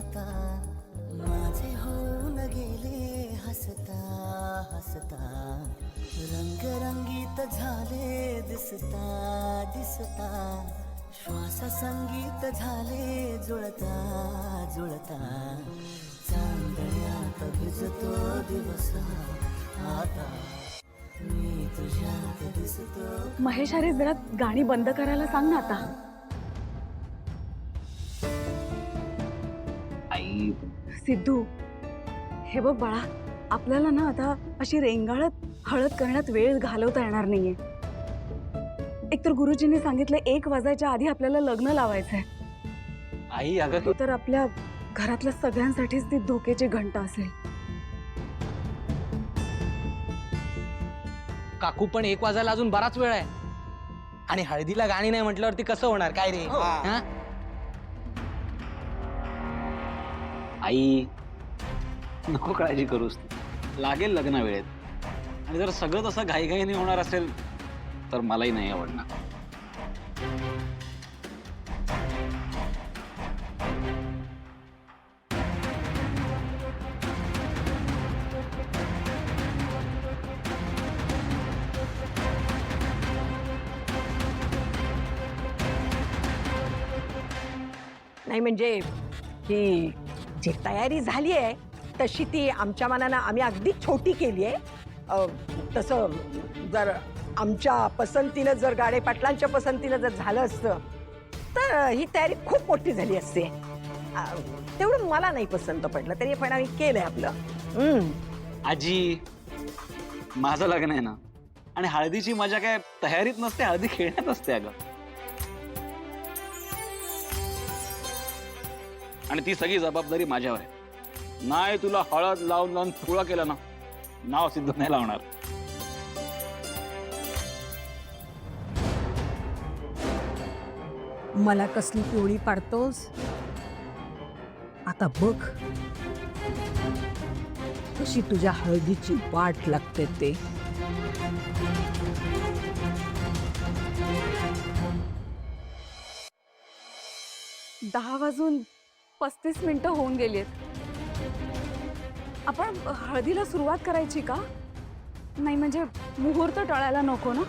हसता माझे होऊन गेले हसता हसता रंगरंगीत झाले दिसता दिसता श्वास संगीत झाले जुळता जुळता चांदण्यात भिजतो दिवस आता मी तुझ्यात दिसतो। महेश अरे जरा गाणी बंद करायला सांग ना आता। आई सिद्धू हे बघ बाळा, आपल्याला ना आता अशी रेंगाळत हळद करण्यात वेळ घालवता येणार नाहीये। एकतर गुरुजींनी सांगितलं 1 वाजायच्या आधी आपल्याला लग्न लावायचंय। आई अगं हे तर आपल्या घरातल्या सगळ्यांसाठीच ती धोक्याची घंटा असेल। काकू पण 1 वाजायला अजून बराच वेळ आहे आणि हळदीला गाणी नाही म्हटल्यावरती कसं होणार काय रे? हा? आई नको काळजी करूस, लागेल लग्न वेळेत। आणि जर सगळं तसं घाईघाईने होणार असेल तर मलाही नाही आवडणार। नाही म्हणजे ही जी तयारी झाली आहे तशी ती आमच्या मनानं आम्ही अगदी छोटी केली आहे। तसं जर आमच्या पसंतीनं जर गाडे पाटलांच्या पसंतीनं जर झालं असतं तर ही तयारी खूप मोठी झाली असते। तेवढं मला नाही पसंत पडलं तरी पण आम्ही केलंय आपलं। आजी माझं लग्न आहे ना, आणि हळदीची मजा काय तयारीत नसते, हळदी खेळण्यात असते अगं। आणि ती सगळी जबाबदारी माझ्यावर आहे। नाही तुला हळद लावून लावून पुळा केला ना, नाव सिद्ध नाही लावणार। मला कसली पिवळी पाडतोस आता बघ कशी तुझ्या हळदीची वाट लागते ते। दहा वाजून 35 मिनिटं होऊन गेलीत। आपण हळदीला सुरुवात करायची का? नाही म्हणजे मुहूर्त टळायला नको ना।